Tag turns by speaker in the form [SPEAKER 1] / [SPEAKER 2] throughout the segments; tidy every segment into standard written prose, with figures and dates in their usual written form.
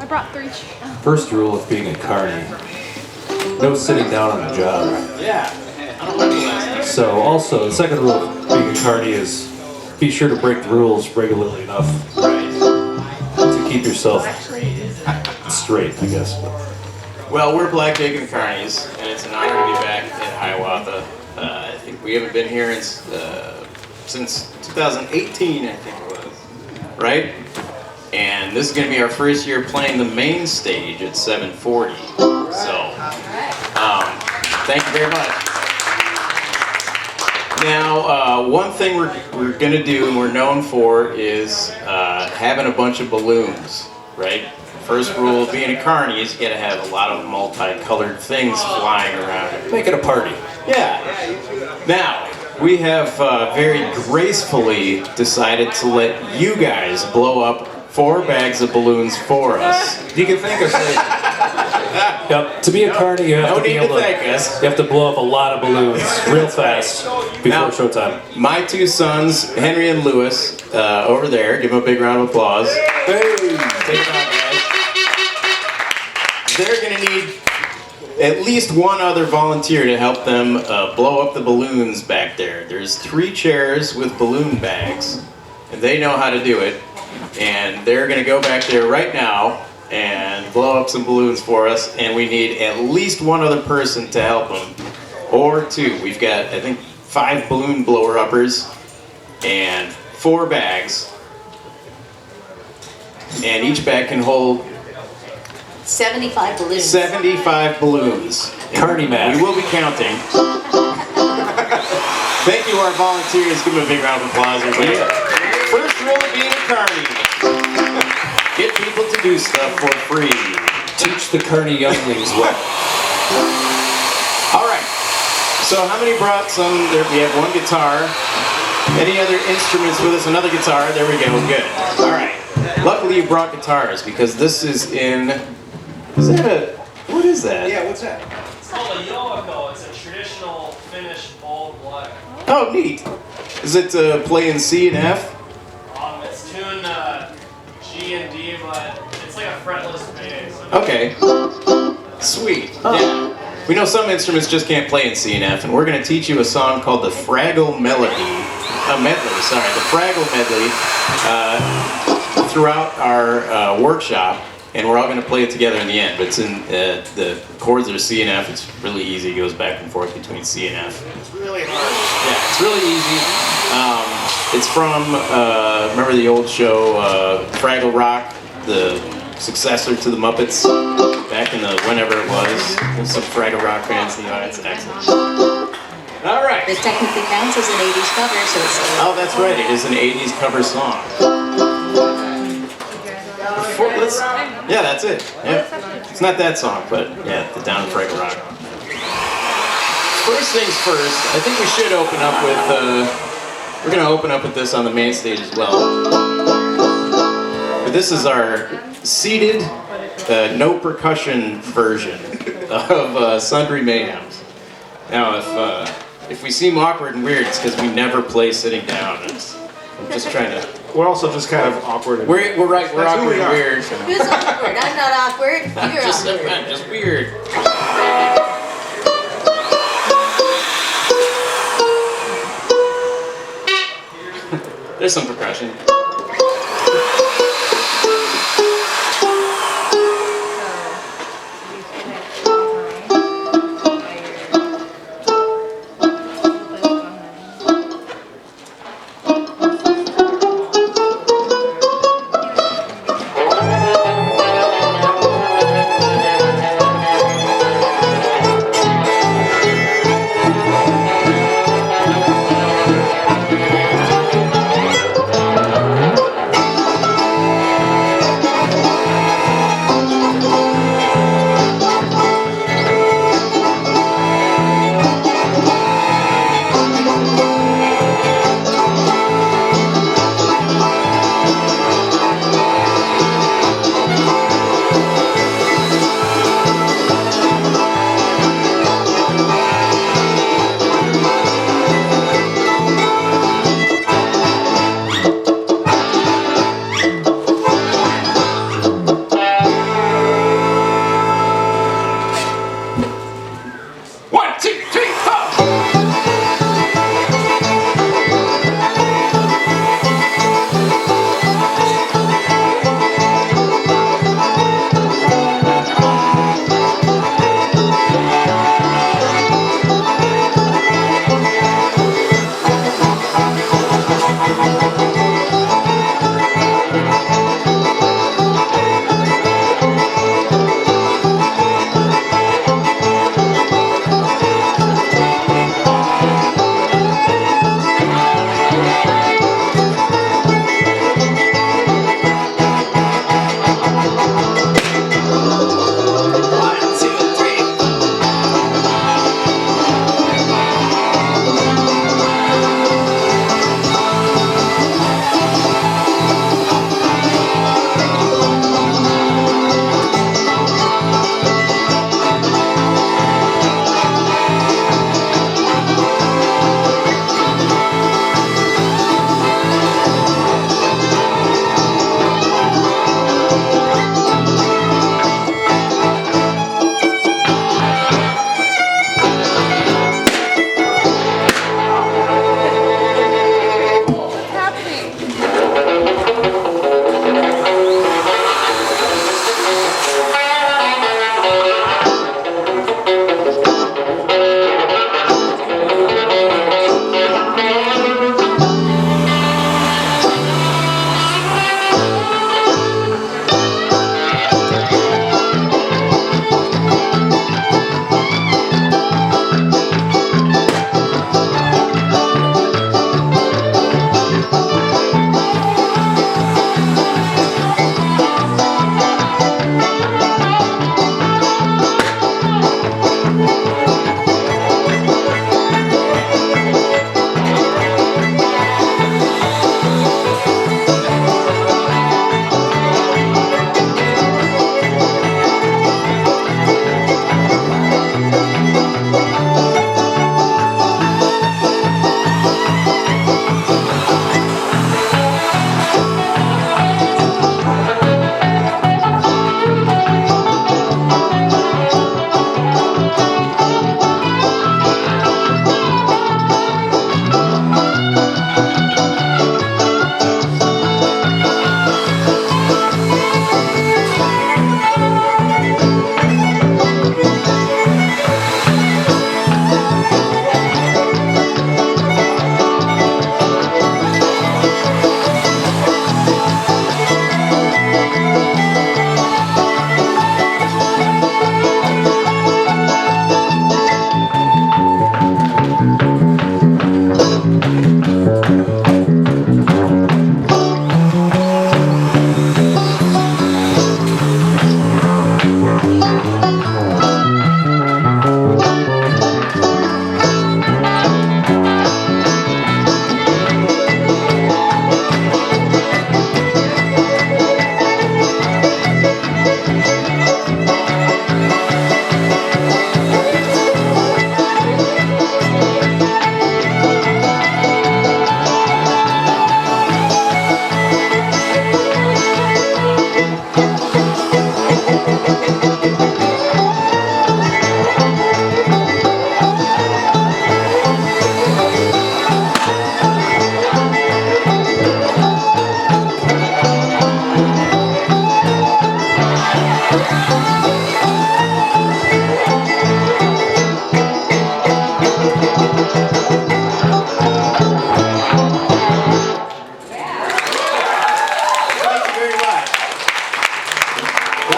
[SPEAKER 1] I brought 3.
[SPEAKER 2] First rule of being a carny: no sitting down on the job.
[SPEAKER 3] Yeah. I don't remember last time.
[SPEAKER 2] So also, the second rule of being a carny is be sure to break the rules regularly enough to keep yourself straight, I guess.
[SPEAKER 3] Well, we're Black Jake the Carnies, and it's an honor to be back at Hiawatha. I think we haven't been here since 2018, I think it was, right? And this is going to be our first year playing the main stage at 740. So, thank you very much. Now, one thing we're going to do and we're known for is having a bunch of balloons, right? First rule of being a carny is you got to have a lot of multicolored things flying around.
[SPEAKER 2] Make it a party.
[SPEAKER 3] Yeah. Now, we have very gracefully decided to let you guys blow up 4 bags of balloons for us.
[SPEAKER 2] You can thank us later. Yep. To be a carny, you have to be able to
[SPEAKER 3] thank us.
[SPEAKER 2] You have to blow up a lot of balloons real fast before showtime.
[SPEAKER 3] My 2 sons, Henry and Lewis, over there. Give them a big round of applause.
[SPEAKER 2] Hey.
[SPEAKER 3] Take it out, guys. They're going to need at least one other volunteer to help them blow up the balloons back there. There's 3 chairs with balloon bags, and they know how to do it. And they're going to go back there right now and blow up some balloons for us, and we need at least one other person to help them, or 2. We've got, I think, 5 balloon blower-uppers and 4 bags, and each bag can hold
[SPEAKER 4] 75 balloons.
[SPEAKER 3] 75 balloons.
[SPEAKER 2] Carny math.
[SPEAKER 3] We will be counting. Thank you, our volunteers. Give them a big round of applause, everybody. First rule of being a carny: get people to do stuff for free.
[SPEAKER 2] Teach the carny younglings well.
[SPEAKER 3] All right. So how many brought some? There, we have 1 guitar. Any other instruments with us? Another guitar. There we go. Good. All right. Luckily you brought guitars because this is in. Is that a? What is that?
[SPEAKER 5] Yeah, what's that?
[SPEAKER 6] It's called a Hiawatha. It's a traditional Finnish bald black.
[SPEAKER 3] Oh, neat. Is it play in C and F?
[SPEAKER 6] It's tuned G and D, but it's like a fretless bass.
[SPEAKER 3] Okay. Sweet. Yeah. We know some instruments just can't play in C and F, and we're going to teach you a song called the Fraggle Medley. The Fraggle Medley throughout our workshop, and we're all going to play it together in the end. But it's in the chords are C and F. It's really easy. It goes back and forth between C and F.
[SPEAKER 5] It's really hard.
[SPEAKER 3] Yeah, it's really easy. It's from, remember the old show, Fraggle Rock, the successor to the Muppets, back in the whenever it was. There's some Fraggle Rock fans in the audience. Excellent. All right.
[SPEAKER 4] It technically counts as an 80s cover, so it's...
[SPEAKER 3] Oh, that's right. It is an 80s cover song. Yeah, that's it. Yeah. It's not that song, but yeah, the Down Fraggle Rock. First things first, I think we should open up with, we're going to open up with this on the main stage as well. But this is our seated, no percussion version of Sundry Mayhems. Now, if we seem awkward and weird, it's because we never play sitting down. I'm just trying to...
[SPEAKER 5] We're also just kind of awkward. And
[SPEAKER 3] We're right, we're
[SPEAKER 5] That's who
[SPEAKER 3] awkward
[SPEAKER 5] we
[SPEAKER 3] and
[SPEAKER 5] are.
[SPEAKER 3] weird.
[SPEAKER 4] Who's awkward? I'm not awkward. You're awkward.
[SPEAKER 3] I'm just weird. There's some percussion.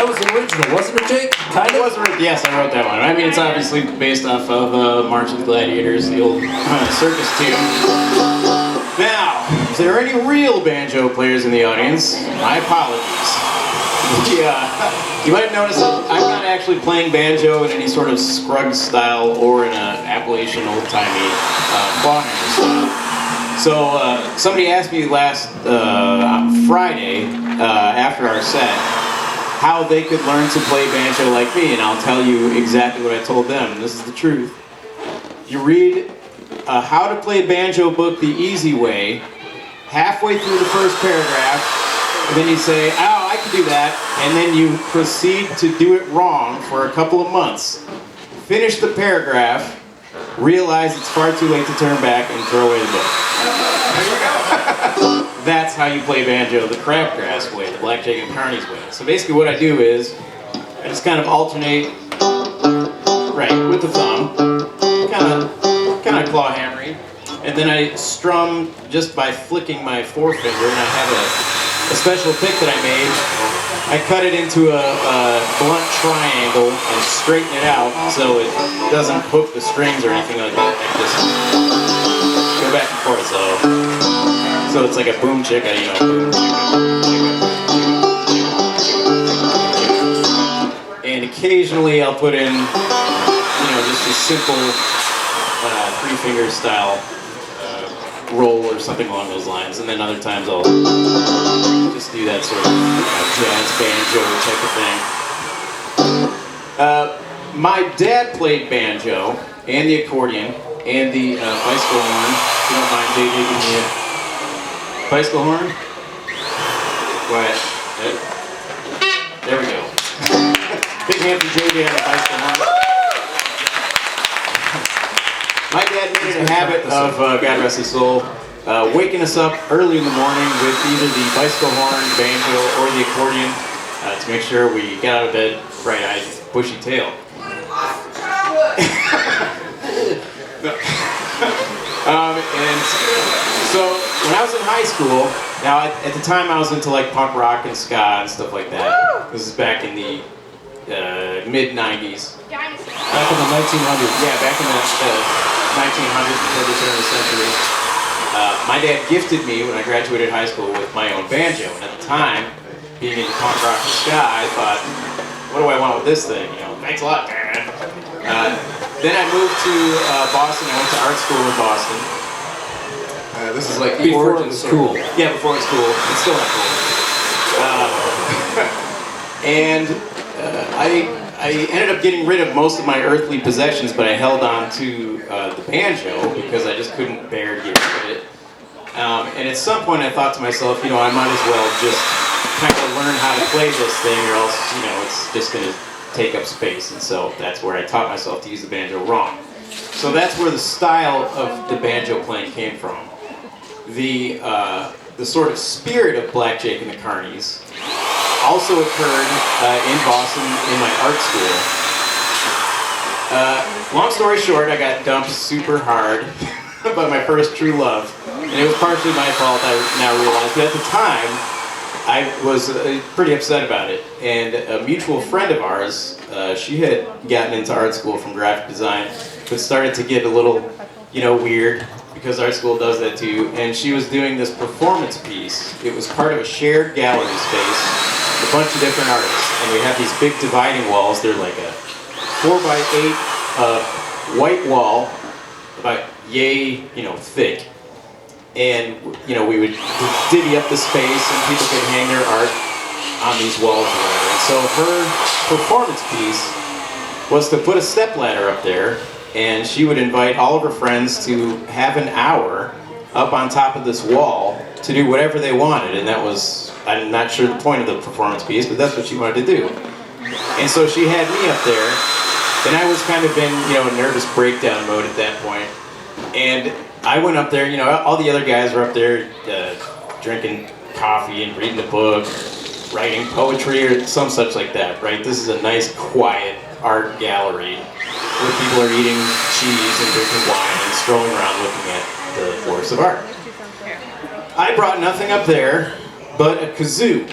[SPEAKER 2] That was original, wasn't it, Jake?
[SPEAKER 3] It was yes, I wrote that one. I mean, it's obviously based off of March of the Gladiators, the old circus tune. Now, if there are any real banjo players in the audience, my apologies. You might have noticed that I'm not actually playing banjo in any sort of Scruggs style or in an Appalachian old-timey clawhammer style. So somebody asked me last Friday after our set how they could learn to play banjo like me, and I'll tell you exactly what I told them. This is the truth. You read a How to Play Banjo book the easy way halfway through the first paragraph, and then you say, oh, I can do that, and then you proceed to do it wrong for a couple of months. Finish the paragraph, realize it's far too late to turn back, and throw away the book. That's how you play banjo the crabgrass way, the Black Jake the Carnies way. So basically what I do is, I just kind of alternate, right, with the thumb, kind of claw hammering, and then I strum just by flicking my forefinger, and I have a special pick that I made. I cut it into a blunt triangle and straighten it out so it doesn't hook the strings or anything like that. I just go back and forth, so it's like a boom chicka, you know, boom chicka. And occasionally I'll put in, you know, just a simple three-finger style roll or something along those lines, and then other times I'll just do that sort of jazz banjo type of thing. My dad played banjo and the accordion and the bicycle horn. If you don't mind, JJ, give me a bicycle horn. Right. There we go. Big hand for JJ on the bicycle horn. My dad made it a habit of, God rest his soul, waking us up early in the morning with either the bicycle horn, banjo, or the accordion to make sure we get out of bed bright-eyed, bushy-tailed. And so when I was in high school, now at the time I was into like punk rock and ska and stuff like that. This is back in the mid-90s.
[SPEAKER 2] Back in the 1900s.
[SPEAKER 3] Yeah, back in the 1900s, before the turn of the century. My dad gifted me when I graduated high school with my own banjo, and at the time, being into punk rock and ska, I thought, what do I want with this thing? You know, thanks a lot, Dad. Then I moved to Boston. I went to art school in Boston. This is like the
[SPEAKER 2] Before it
[SPEAKER 3] origin
[SPEAKER 2] was
[SPEAKER 3] story.
[SPEAKER 2] cool.
[SPEAKER 3] Yeah, before it was cool. It's still not cool. And I ended up getting rid of most of my earthly possessions, but I held on to the banjo because I just couldn't bear to get rid of it. And at some point I thought to myself, you know, I might as well just kind of learn how to play this thing, or else, you know, it's just going to take up space. And so that's where I taught myself to use the banjo wrong. So that's where the style of the banjo playing came from. The sort of spirit of Black Jake and the Carnies also occurred in Boston in my art school. Long story short, I got dumped super hard by my first true love, and it was partially my fault, I now realize, but at the time, I was pretty upset about it. And a mutual friend of ours, she had gotten into art school from graphic design, but started to get a little, you know, weird, because art school does that too, and she was doing this performance piece. It was part of a shared gallery space, a bunch of different artists, and we have these big dividing walls. They're like a 4x8 white wall, about yay, you know, thick. And, you know, we would divvy up the space and people could hang their art on these walls or whatever. And so her performance piece was to put a stepladder up there, and she would invite all of her friends to have an hour up on top of this wall to do whatever they wanted. And that was, I'm not sure the point of the performance piece, but that's what she wanted to do. And so she had me up there, and I was kind of in, you know, nervous breakdown mode at that point. And I went up there, you know, all the other guys were up there drinking coffee and reading a book, writing poetry or some such like that, right? This is a nice, quiet art gallery where people are eating cheese and drinking wine and strolling around looking at the works of art. I brought nothing up there but a kazoo.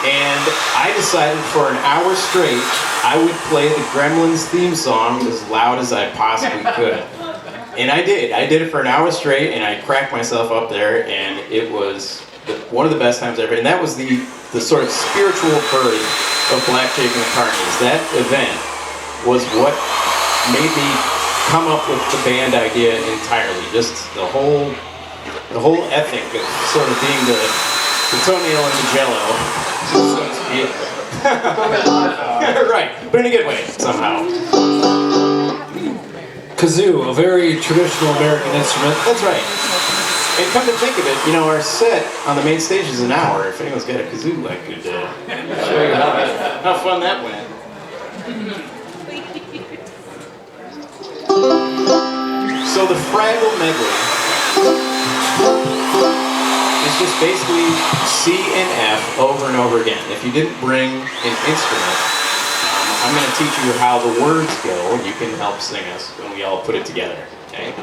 [SPEAKER 3] And I decided for an hour straight, I would play the Gremlins theme song as loud as I possibly could. And I did. I did it for an hour straight, and I cracked myself up there, and it was one of the best times ever. And that was the sort of spiritual birth of Black Jake and the Carnies. That event was what made me come up with the band idea entirely. Just the whole ethic of sort of being the toenail and the jello, so to speak. Right, but in a good way, somehow.
[SPEAKER 2] Kazoo, a very traditional American instrument.
[SPEAKER 3] That's right. And come to think of it, you know, our set on the main stage is an hour. If anyone's got a kazoo, I could show you how fun that went. So the Fraggle Medley is just basically C and F over and over again. If you didn't bring an instrument, I'm going to teach you how the words go. You can help sing us when we all put it together, okay?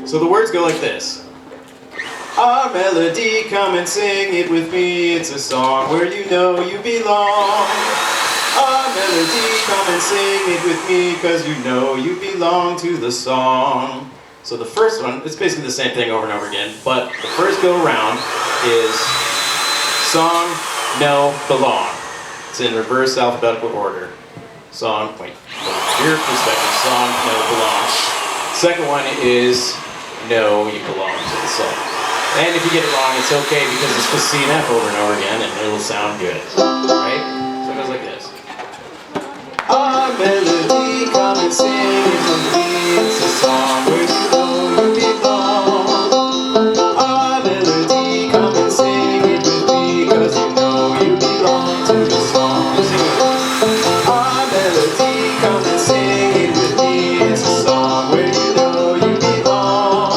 [SPEAKER 3] So the words go like this. Our melody, come and sing it with me. It's a song where you know you belong. Our melody, come and sing it with me, 'cause you know you belong to the song. So the first one, it's basically the same thing over and over again, but the first go around is song, no, belong. It's in reverse alphabetical order. Song, wait, from your perspective, song, no, belong. Second one is no, you belong to the song. And if you get it wrong, it's okay because it's just C and F over and over again and it'll sound good, right? So it goes like this. Our melody, come and sing it with me. It's a song where you know you belong. Our melody, come and sing it with me, 'cause you know you belong to the song. Our melody, come and sing it with me. It's a song where you know you belong.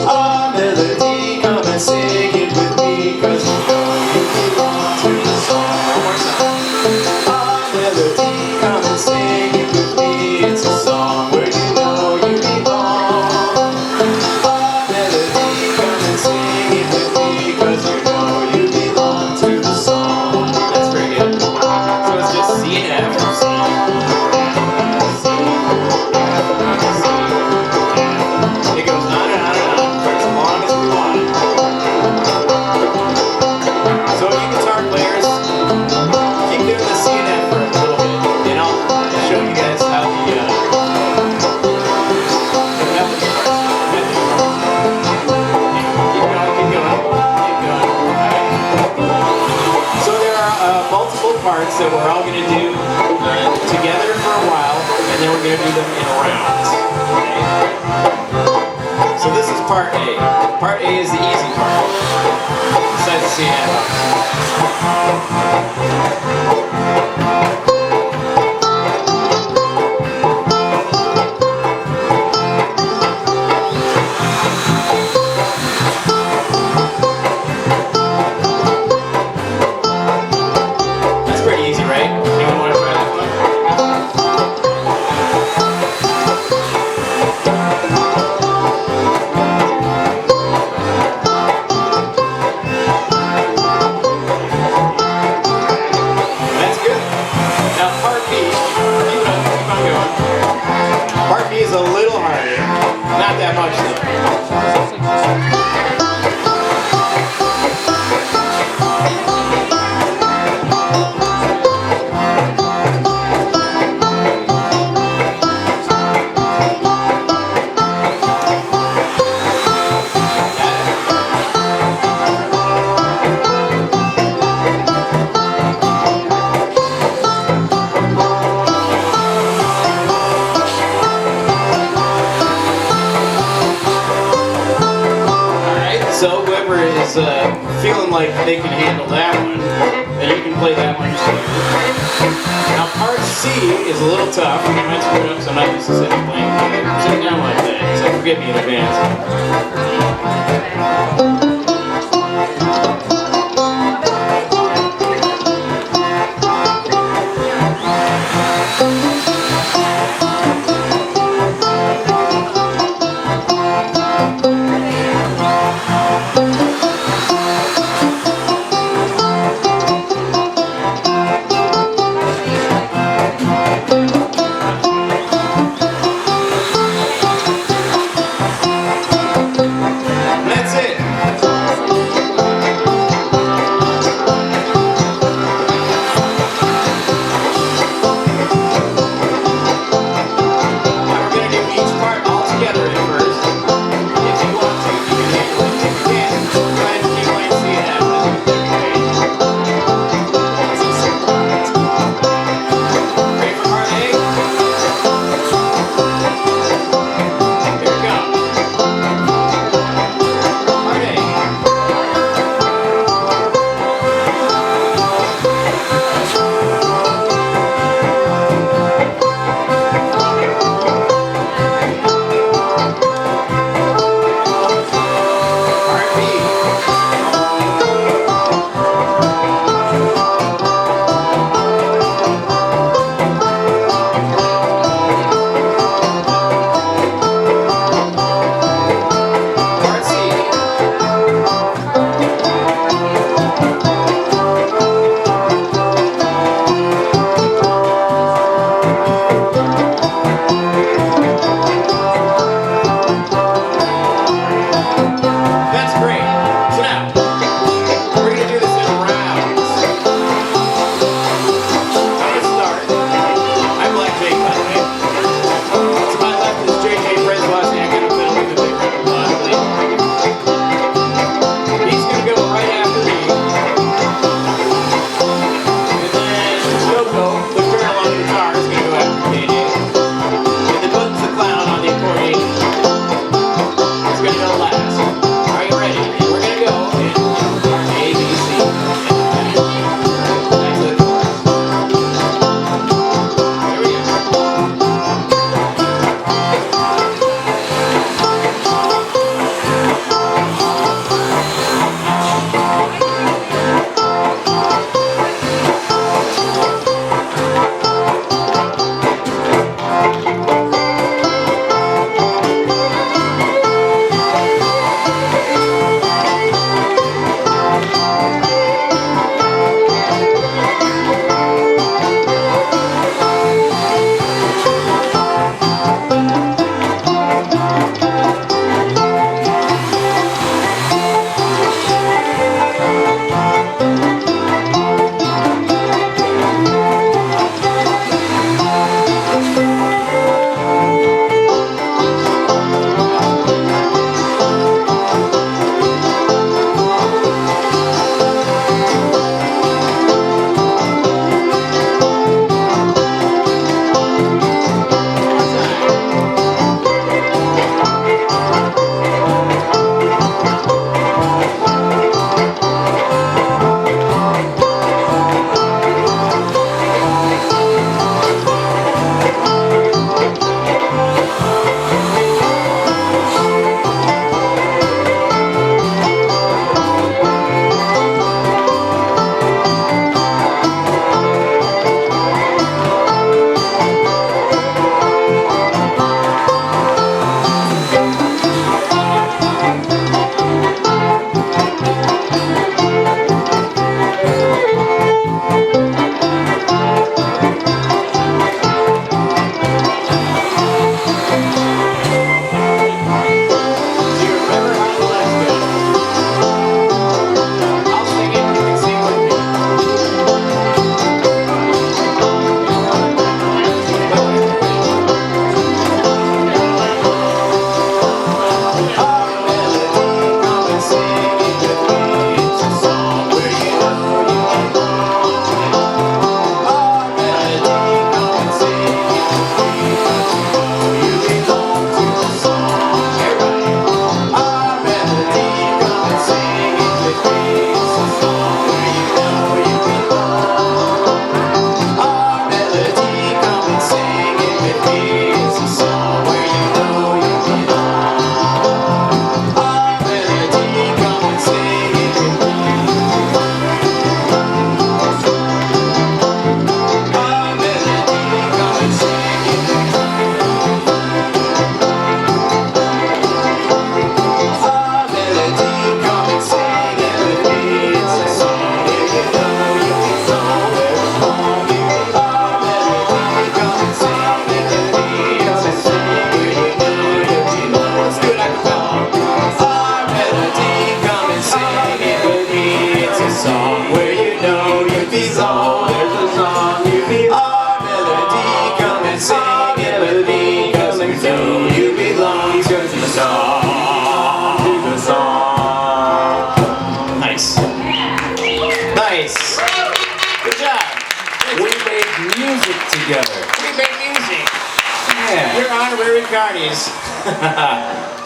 [SPEAKER 3] Our melody, come and sing it with me, 'cause you know you belong to the song. One more time. Our melody, come and sing it with me. It's a song where you know you belong. Our melody, come and sing it with me, 'cause you know you belong to the song. That's very good. So it's just C and F. C, it goes on and on and on for as long as we want. So you guitar players, keep doing the C and F for a little bit, and I'll show you guys how the keep going. So there are multiple parts that we're all going to do together for a while, and then we're going to do them in rounds. Okay? So this is part A. Part A is the easy part, besides the C and F. That's pretty easy, right? Anyone want to try that one? That's good. Now part B, keep on going. Part B is a little harder. Not that much though. So whoever is feeling like they can handle that one, then you can play that one too. Now part C is a little tough. I might screw it up, so I'm not used to sitting down like that. So forgive me in advance.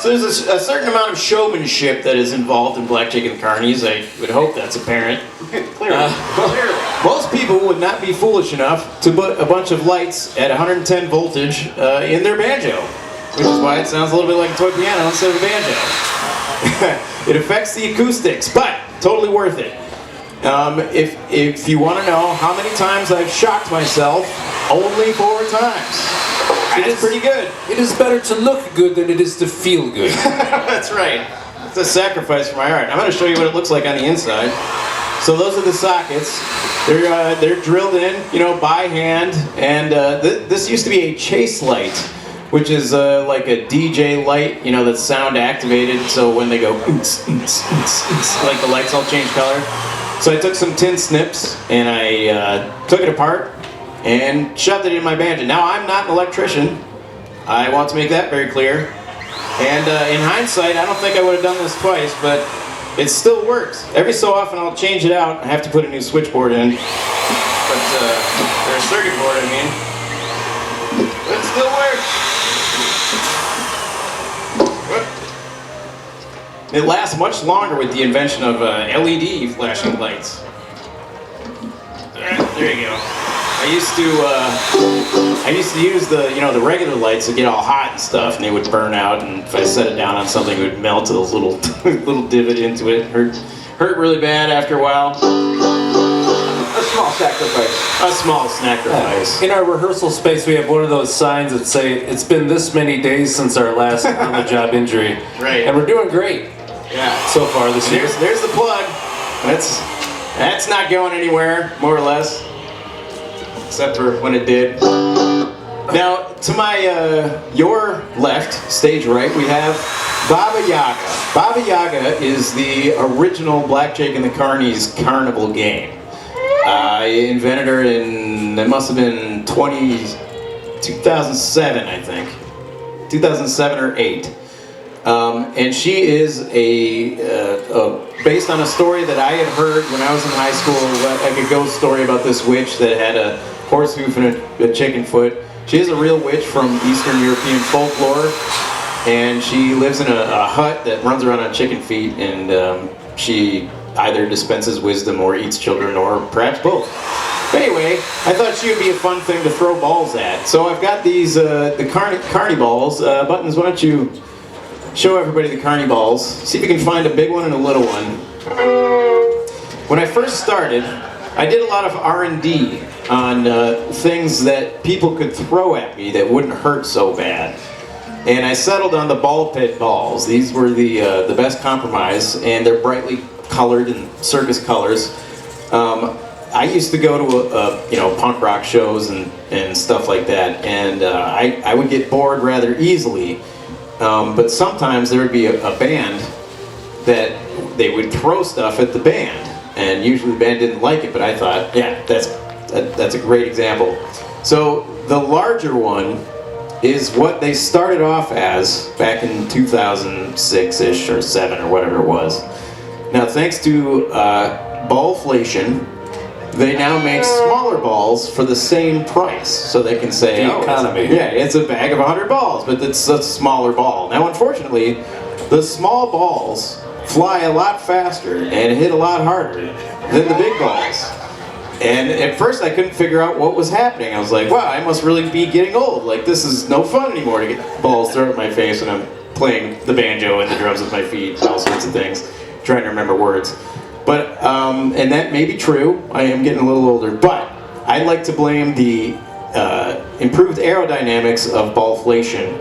[SPEAKER 3] So there's a certain amount of showmanship that is involved in Black Jake and the Carnies. I would hope that's apparent. Clearly. Most people would not be foolish enough to put a bunch of lights at 110 voltage in their banjo, which is why it sounds a little bit like a toy piano instead of a banjo. It affects the acoustics, but totally worth it. If you want to know how many times I've shocked myself, only 4 times. That's pretty good.
[SPEAKER 2] It is better to look good than it is to feel good.
[SPEAKER 3] That's right. It's a sacrifice for my art. I'm going to show you what it looks like on the inside. So those are the sockets. They're drilled in, by hand. And this used to be a chase light, which is like a DJ light, that's sound activated. So when they go, like the lights all change color. So I took some tin snips and I took it apart and shoved it in my banjo. Now, I'm not an electrician. I want to make that very clear. And in hindsight, I don't think I would have done this twice, but it still works. Every so often, I'll change it out. I have to put a new switchboard in. But, or a circuit board, I mean. But it still works. It lasts much longer with the invention of LED flashing lights. There you go. I used to use the regular lights to get all hot and stuff, and they would burn out. And if I set it down on something, it would melt to those little divot into it. Hurt really bad after a while.
[SPEAKER 5] A small sacrifice.
[SPEAKER 3] A small sacrifice.
[SPEAKER 2] In our rehearsal space, we have one of those signs that say, "It's been this many days since our last on-the-job injury."
[SPEAKER 3] Right.
[SPEAKER 2] And we're doing great.
[SPEAKER 3] Yeah.
[SPEAKER 2] So far this year.
[SPEAKER 3] There's the plug. That's not going anywhere, more or less. Except for when it did. Now, to my your left, stage right, we have Baba Yaga. Baba Yaga is the original Black Jake and the Carnies carnival game. I invented her in, it must have been 2007, I think. 2007 or 8. And she is based on a story that I had heard when I was in high school, like a ghost story about this witch that had a horse hoof and a chicken foot. She is a real witch from Eastern European folklore, and she lives in a hut that runs around on chicken feet, and she either dispenses wisdom or eats children, or perhaps both. But anyway, I thought she would be a fun thing to throw balls at. So I've got these, the carny balls. Buttons, why don't you show everybody the carny balls. See if you can find a big one and a little one. When I first started, I did a lot of R&D on things that people could throw at me that wouldn't hurt so bad. And I settled on the ball pit balls. These were the best compromise, and they're brightly colored in circus colors. I used to go to punk rock shows and stuff like that, and I would get bored rather easily. But sometimes there would be a band that they would throw stuff at the band, and usually the band didn't like it. But I thought, yeah, that's a great example. So the larger one is what they started off as back in 2006-ish or 7 or whatever it was. Now, thanks to ballflation, they now make smaller balls for the same price, so they can say,
[SPEAKER 2] The economy.
[SPEAKER 3] yeah, it's a bag of 100 balls, but it's a smaller ball. Now, unfortunately, the small balls fly a lot faster and hit a lot harder than the big balls. And at first I couldn't figure out what was happening. I was like, wow, I must really be getting old. Like, this is no fun anymore to get balls thrown at my face when I'm playing the banjo and the drums with my feet and all sorts of things, trying to remember words. But, and that may be true, I am getting a little older, but I like to blame the improved aerodynamics of ballflation.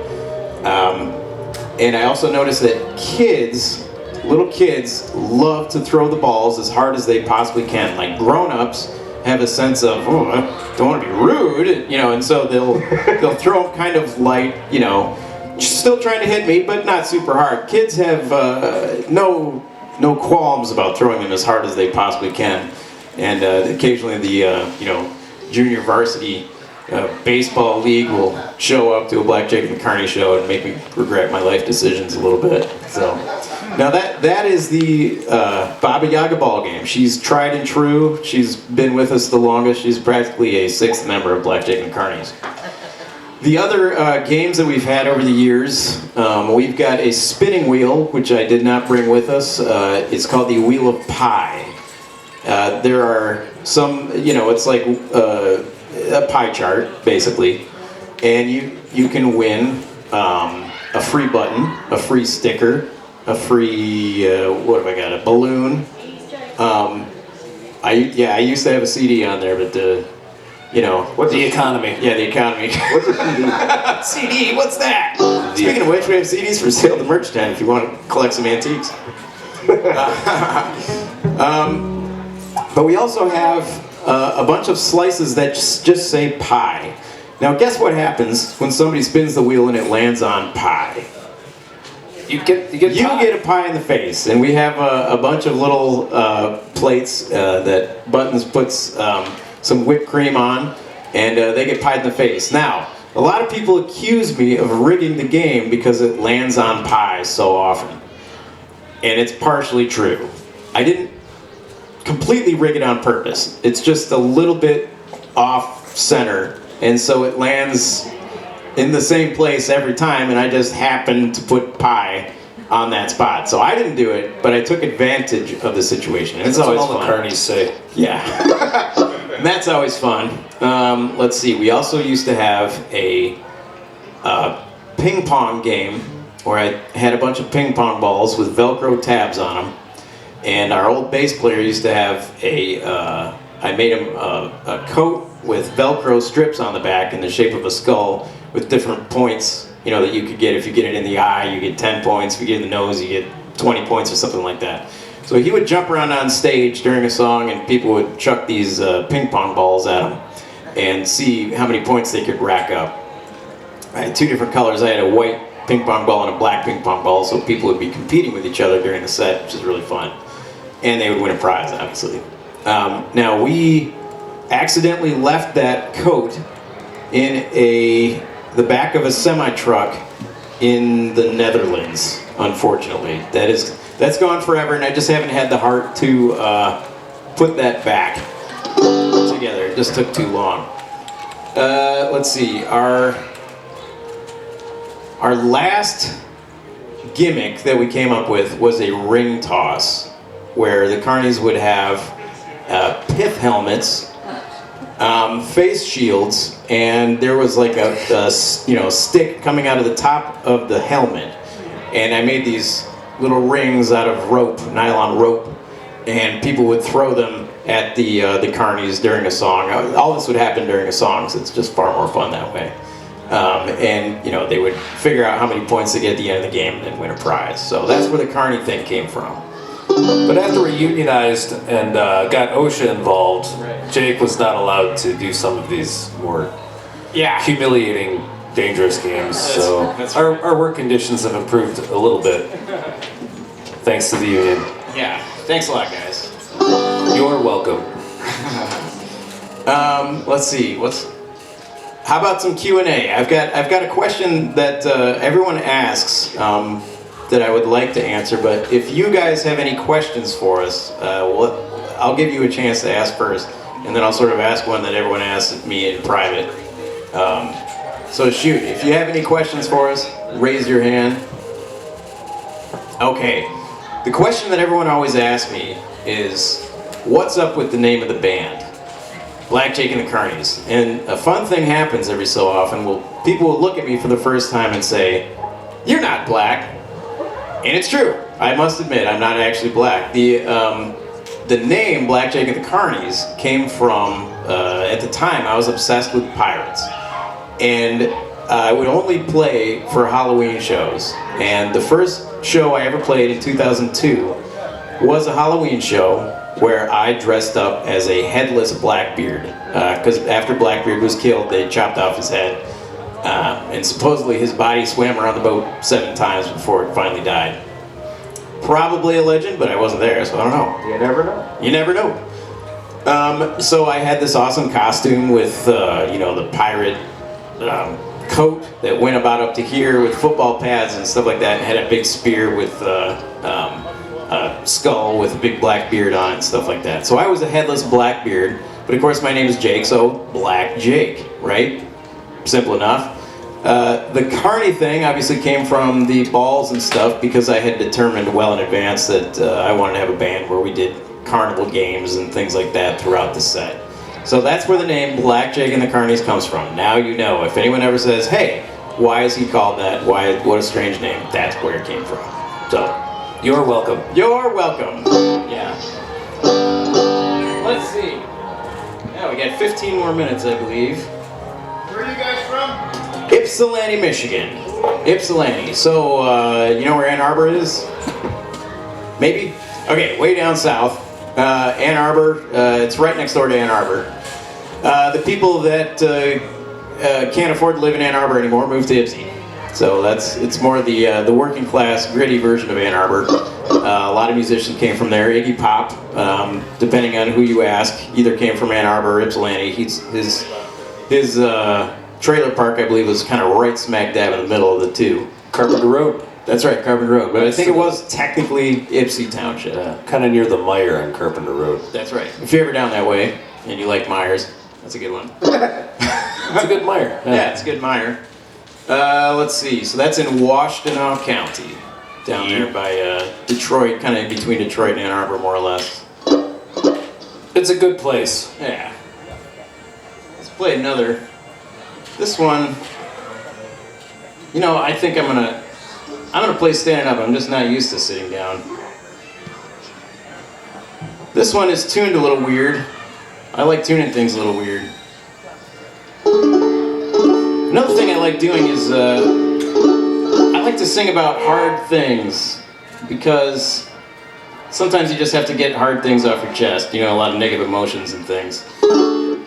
[SPEAKER 3] And I also noticed that little kids love to throw the balls as hard as they possibly can. Like, grown-ups have a sense of, oh, I don't want to be rude, and so they'll throw them kind of light, still trying to hit me, but not super hard. Kids have no qualms about throwing them as hard as they possibly can. And occasionally the junior varsity baseball league will show up to a Black Jake The Carny show and make me regret my life decisions a little bit. So now that is the Baba Yaga ball game. She's tried and true. She's been with us the longest. She's practically a 6th member of Black Jake The Carnies. The other games that we've had over the years, we've got a spinning wheel, which I did not bring with us. It's called the Wheel of Pie. There are some, it's like a pie chart, basically, and you can win a free button, a free sticker, a free, what have I got, a balloon. I used to have a CD on there, but
[SPEAKER 2] What's the economy?
[SPEAKER 3] Yeah, the economy.
[SPEAKER 5] What's a CD?
[SPEAKER 3] CD, what's that? Speaking of which, we have CDs for sale at the merch tent if you want to collect some antiques. But we also have a bunch of slices that just say pie. Now, guess what happens when somebody spins the wheel and it lands on pie? You get a pie in the face, and we have a bunch of little plates that Buttons puts some whipped cream on, and they get pied in the face. Now, a lot of people accuse me of rigging the game because it lands on pie so often, and it's partially true. I didn't completely rig it on purpose. It's just a little bit off center, and so it lands in the same place every time, and I just happened to put pie on that spot. So I didn't do it, but I took advantage of the situation. And it's always
[SPEAKER 2] all
[SPEAKER 3] fun.
[SPEAKER 2] the Carnies say.
[SPEAKER 3] Yeah. And that's always fun. Let's see, we also used to have a ping pong game where I had a bunch of ping pong balls with Velcro tabs on them. And our old bass player used to have I made him a coat with Velcro strips on the back in the shape of a skull with different points, that you could get. If you get it in the eye, you get 10 points. If you get it in the nose, you get 20 points or something like that. So he would jump around on stage during a song, and people would chuck these ping pong balls at him and see how many points they could rack up. I had 2 different colors. I had a white ping pong ball and a black ping pong ball, so people would be competing with each other during the set, which is really fun. And they would win a prize, obviously. Now, we accidentally left that coat in the back of a semi-truck in the Netherlands, unfortunately. That's gone forever, and I just haven't had the heart to put that back together. It just took too long. Let's see, our last gimmick that we came up with was a ring toss, where the Carnies would have pith helmets, face shields, and there was like a stick coming out of the top of the helmet, and I made these little rings out of rope, nylon rope, and people would throw them at the Carnies during a song. All this would happen during a song, so it's just far more fun that way. And they would figure out how many points they get at the end of the game and then win a prize. So that's where the Carny thing came from.
[SPEAKER 2] But after we unionized and got OSHA involved, Jake was not allowed to do some of these more humiliating, dangerous games. So our work conditions have improved a little bit, thanks to the union.
[SPEAKER 3] Yeah, thanks a lot, guys.
[SPEAKER 2] You're welcome.
[SPEAKER 3] Let's see. How about some Q&A? I've got a question that everyone asks that I would like to answer. But if you guys have any questions for us, I'll give you a chance to ask first, and then I'll sort of ask one that everyone asks me in private. So shoot, if you have any questions for us, raise your hand. Okay. The question that everyone always asks me is, what's up with the name of the band? Black Jake and the Carnies. And a fun thing happens every so often. People will look at me for the first time and say, "You're not black." And it's true. I must admit, I'm not actually black. The name Black Jake and the Carnies came from, at the time, I was obsessed with pirates. And I would only play for Halloween shows. And the first show I ever played in 2002 was a Halloween show where I dressed up as a headless Blackbeard. Because after Blackbeard was killed, they chopped off his head. And supposedly his body swam around the boat 7 times before it finally died. Probably a legend, but I wasn't there, so I don't know.
[SPEAKER 5] You never know.
[SPEAKER 3] You never know. So I had this awesome costume with, the pirate coat that went about up to here with football pads and stuff like that, and had a big spear with a skull with a big black beard on it and stuff like that. So I was a headless Blackbeard, but of course my name is Jake, so Black Jake, right? Simple enough. The Carny thing obviously came from the balls and stuff because I had determined well in advance that I wanted to have a band where we did carnival games and things like that throughout the set. So that's where the name Black Jake and the Carnies comes from. Now you know. If anyone ever says, "Hey, why is he called that? What a strange name," that's where it came from. So,
[SPEAKER 2] You're welcome.
[SPEAKER 3] you're welcome. Yeah. Let's see. Yeah, we got 15 more minutes, I believe.
[SPEAKER 6] Where are you guys from?
[SPEAKER 3] Ypsilanti, Michigan. Ypsilanti. So, you know where Ann Arbor is? Maybe? Okay, way down south. Ann Arbor, it's right next door to Ann Arbor. The people that can't afford to live in Ann Arbor anymore move to Ypsi. So it's more the working class, gritty version of Ann Arbor. A lot of musicians came from there. Iggy Pop, depending on who you ask, either came from Ann Arbor or Ypsilanti. His trailer park, I believe, was kind of right smack dab in the middle of the two.
[SPEAKER 2] Carpenter Road.
[SPEAKER 3] That's right, Carpenter Road. But I think it was technically Ypsi Township.
[SPEAKER 2] Kind of near the Meyer on Carpenter Road.
[SPEAKER 3] That's right. If you're ever down that way and you like Myers, that's a good one.
[SPEAKER 2] It's a good Meyer.
[SPEAKER 3] Yeah, it's a good Meyer. Let's see. So that's in Washtenaw County, down there by Detroit, kind of in between Detroit and Ann Arbor, more or less.
[SPEAKER 2] It's a good place.
[SPEAKER 3] Yeah. Let's play another. This one, I think I'm gonna play standing up. I'm just not used to sitting down. This one is tuned a little weird. I like tuning things a little weird. Another thing I like doing is I like to sing about hard things because sometimes you just have to get hard things off your chest. A lot of negative emotions and things.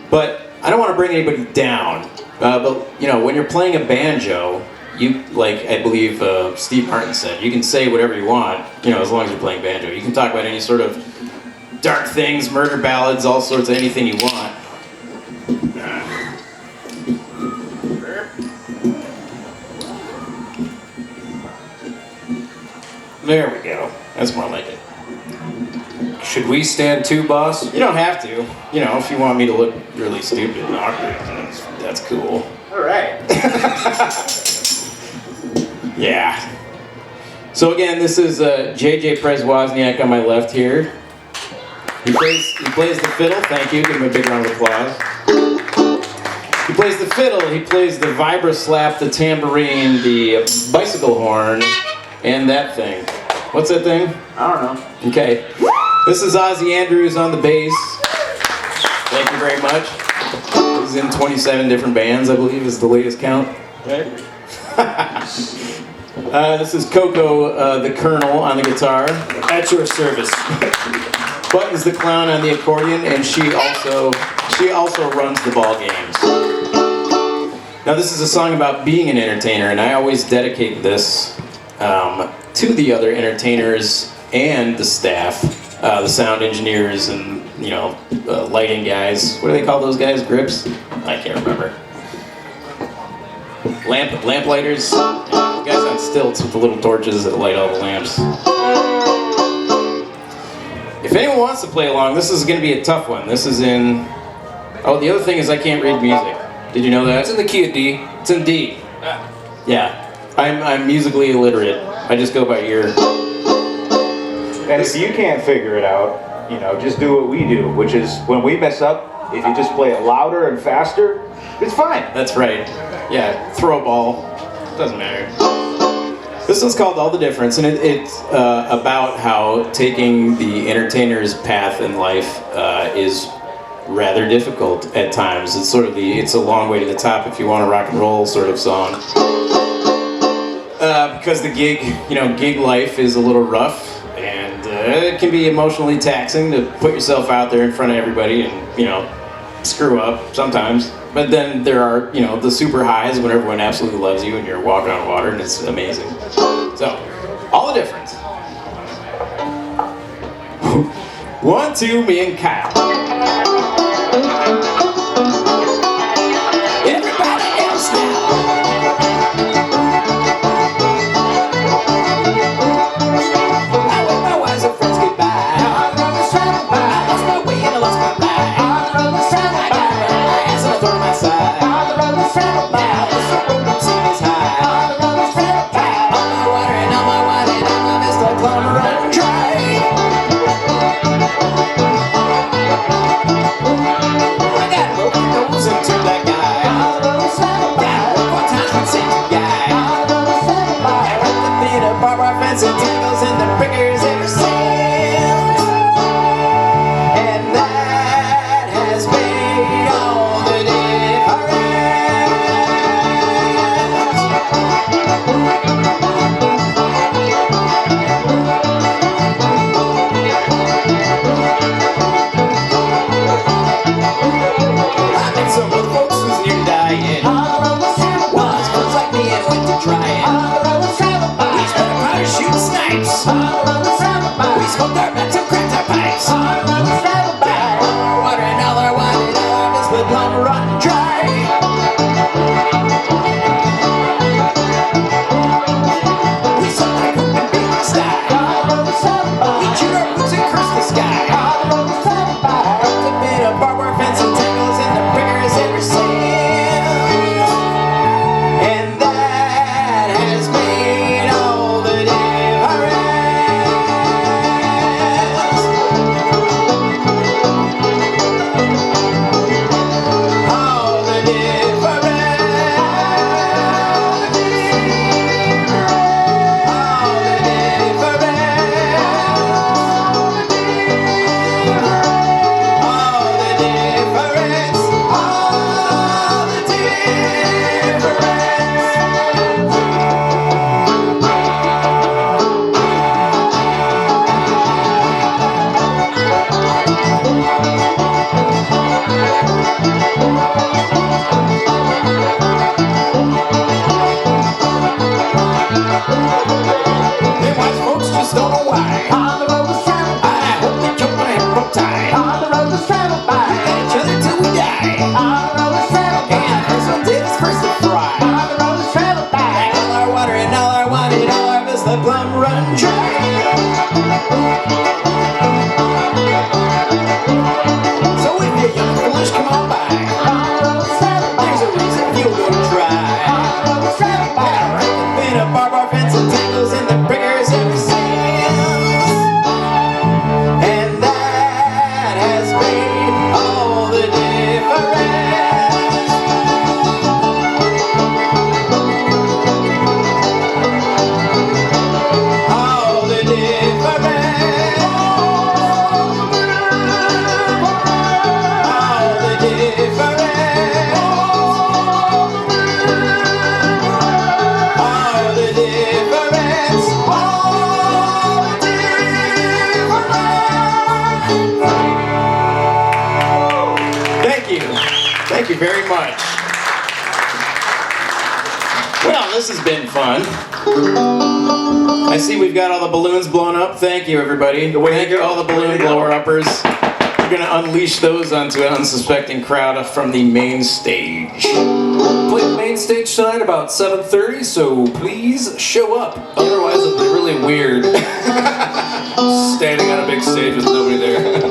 [SPEAKER 3] But I don't want to bring anybody down. But when you're playing a banjo, I believe Steve Martin said, you can say whatever you want, as long as you're playing banjo. You can talk about any sort of dark things, murder ballads, all sorts of anything you want. There we go. That's more like it.
[SPEAKER 2] Should we stand too, boss?
[SPEAKER 3] You don't have to. If you want me to look really stupid and awkward, that's cool.
[SPEAKER 5] All right.
[SPEAKER 3] Yeah. So again, this is JJ Przewozniak on my left here. He plays the fiddle. Thank you. Give him a big round of applause. He plays the fiddle. He plays the vibra slap, the tambourine, the bicycle horn, and that thing. What's that thing?
[SPEAKER 5] I don't know.
[SPEAKER 3] Okay. This is Ozzy Andrews on the bass. Thank you very much. He's in 27 different bands, I believe, is the latest count. Right? This is Coco the Colonel on the guitar.
[SPEAKER 2] At your service.
[SPEAKER 3] Buttons the Clown on the accordion, and she also runs the ball games. Now this is a song about being an entertainer, and I always dedicate this to the other entertainers and the staff, the sound engineers and lighting guys. What do they call those guys? Grips? I can't remember. Lamp lighters. Guys on stilts with the little torches that light all the lamps. If anyone wants to play along, this is going to be a tough one. This is in... Oh, the other thing is I can't read music. Did you know that?
[SPEAKER 2] It's in the key of D.
[SPEAKER 3] It's in D. Yeah. I'm musically illiterate. I just go by ear.
[SPEAKER 5] And if you can't figure it out, just do what we do, which is when we mess up, if you just play it louder and faster, it's fine.
[SPEAKER 3] That's right. Yeah, throw a ball. Doesn't matter. This one's called All the Difference, and it's about how taking the entertainer's path in life is rather difficult at times. It's sort of it's a long way to the top if you want a rock and roll sort of song. Because the gig life is a little rough, and it can be emotionally taxing to put yourself out there in front of everybody and, screw up sometimes. But then there are, the super highs when everyone absolutely loves you and you're walking on water and it's amazing. So, All the Difference. 1, 2, me and Kyle. Everybody else now. I with my wives and friends goodbye. I lost my way and I lost my mind. I got my ass and I throw my side. Now the road is high. All my water and all my wine and all my mist I climb around and dry. I got broken nose and two black eyes. Got one time Thank you very much. Well, this has been fun. I see we've got all the balloons blown up. Thank you, everybody. Thank you, all the balloon blower-uppers. We're going to unleash those onto an unsuspecting crowd from the main stage.
[SPEAKER 2] Play the main stage tonight about 7:30, so please show up. Otherwise, it'll be really weird standing on a big stage with nobody there. Thank you.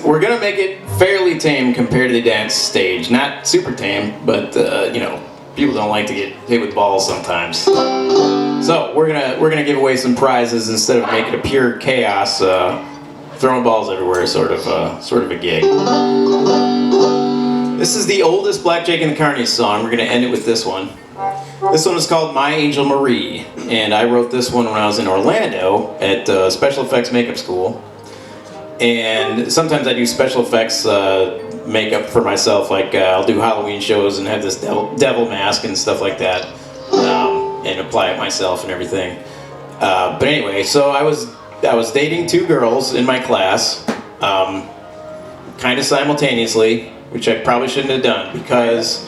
[SPEAKER 3] We're going to make it fairly tame compared to the dance stage. Not super tame, but, you know, people don't like to get hit with balls sometimes. So we're gonna give away some prizes instead of making it a pure chaos, throwing balls everywhere sort of a gig. This is the oldest Black Jake and the Carnies song. We're gonna end it with this one. This one is called My Angel Marie, and I wrote this one when I was in Orlando at Special Effects Makeup School. And sometimes I do special effects makeup for myself, like I'll do Halloween shows and have this devil mask and stuff like that, and apply it myself and everything. But anyway, so I was dating two girls in my class, kind of simultaneously, which I probably shouldn't have done because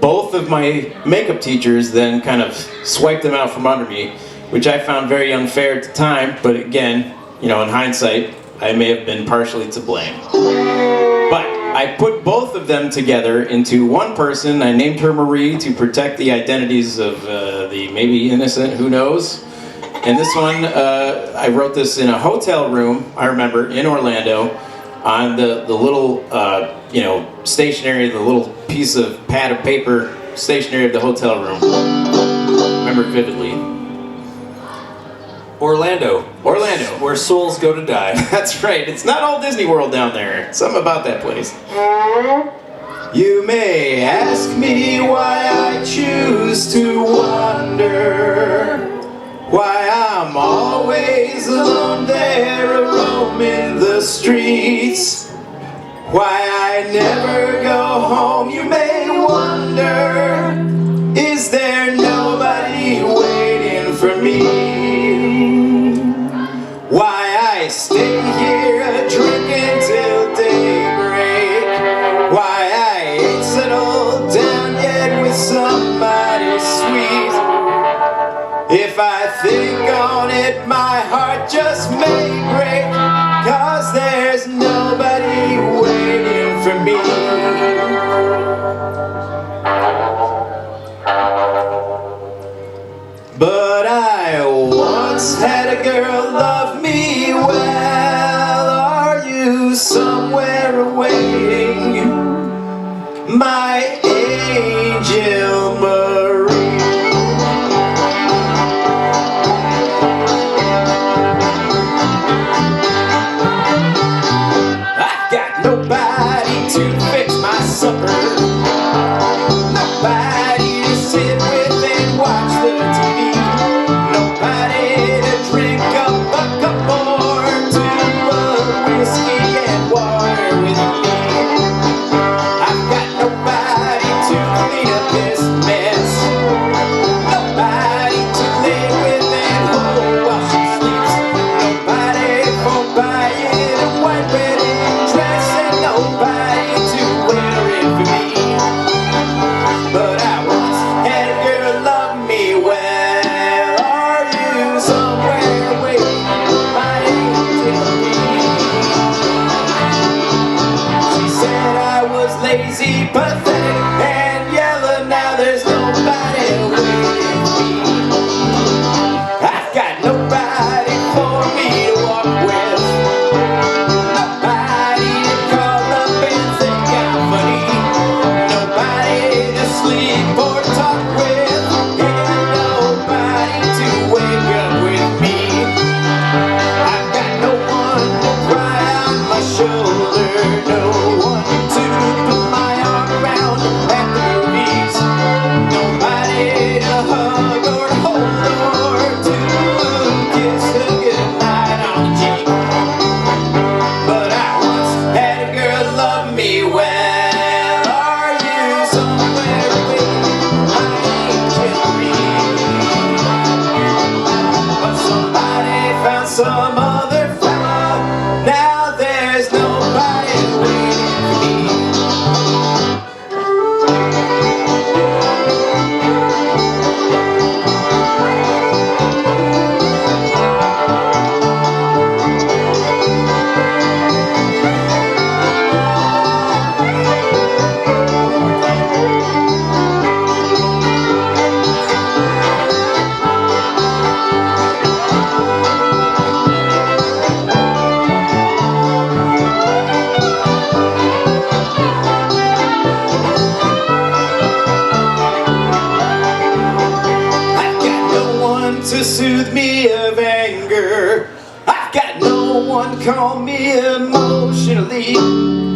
[SPEAKER 3] both of my makeup teachers then kind of swiped them out from under me, which I found very unfair at the time. But again, you know, in hindsight, I may have been partially to blame. But I put both of them together into one person. I named her Marie to protect the identities of the maybe innocent, who knows. And this one, I wrote this in a hotel room, I remember, in Orlando, on the little, you know, stationery, the little piece of pad of paper stationery of the hotel room. I remember vividly.
[SPEAKER 2] Orlando, where souls go to die.
[SPEAKER 3] That's right. It's not all Disney World down there. Something about that place. You may ask me why I choose to wander, why I'm always alone there, roaming the streets, why I never go home. You may wonder, is there nobody waiting for me? Why I stay here drinking till daybreak, why I ain't settled down yet with somebody sweet. If I think on it, my heart just may break, 'cause there's nobody waiting for me. But I once had a girl love me well. Are you somewhere awaiting, my angel Marie? I've got nobody to fix my supper, nobody to sit with and watch the TV, nobody to drink up a cup or two of whiskey and water with me. I've got nobody to clean up this mess, nobody to lay with and hold while she sleeps, nobody for buying a white wedding dress, and nobody to wear it for me. But I once had a girl love me well. Are you somewhere waiting, my angel Marie? She said I was lazy, pathetic, and yellow. Now there's nobody waiting for me. I've got nobody for me to walk with, nobody to call up and think I'm funny, nobody to sleep or talk with, and nobody to wake up with me. I've got no one to cry on my shoulder, no one to put my arm around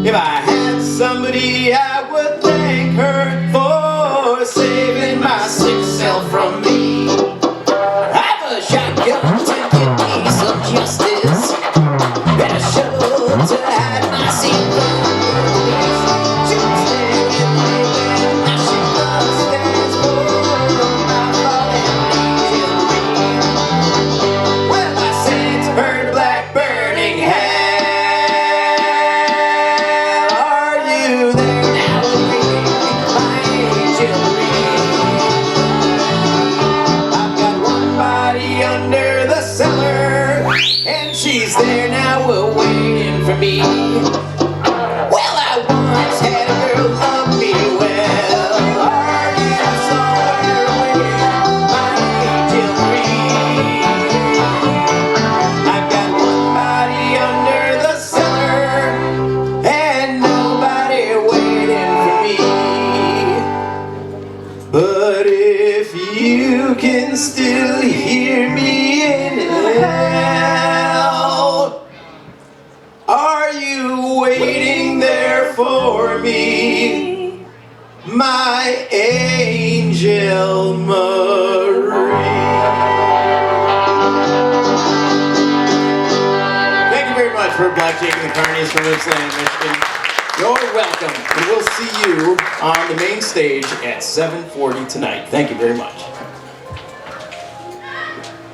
[SPEAKER 3] If I had somebody, I would thank her for saving my sick self from me. I've a shotgun to give me some justice, and a shovel to hide my secret. She's there now, we're waiting for me. Well, I once had a girl love me well. Are you somewhere waiting, my angel green? I've got one body under the cellar and nobody waiting for me. But if you can still hear me in hell, are you waiting there for me, my angel Marie? Thank you very much for Black Jake and the Carnies from Ypsilanti, Michigan. You're welcome, and we'll see you on the main stage at 7:40 tonight. Thank you very much.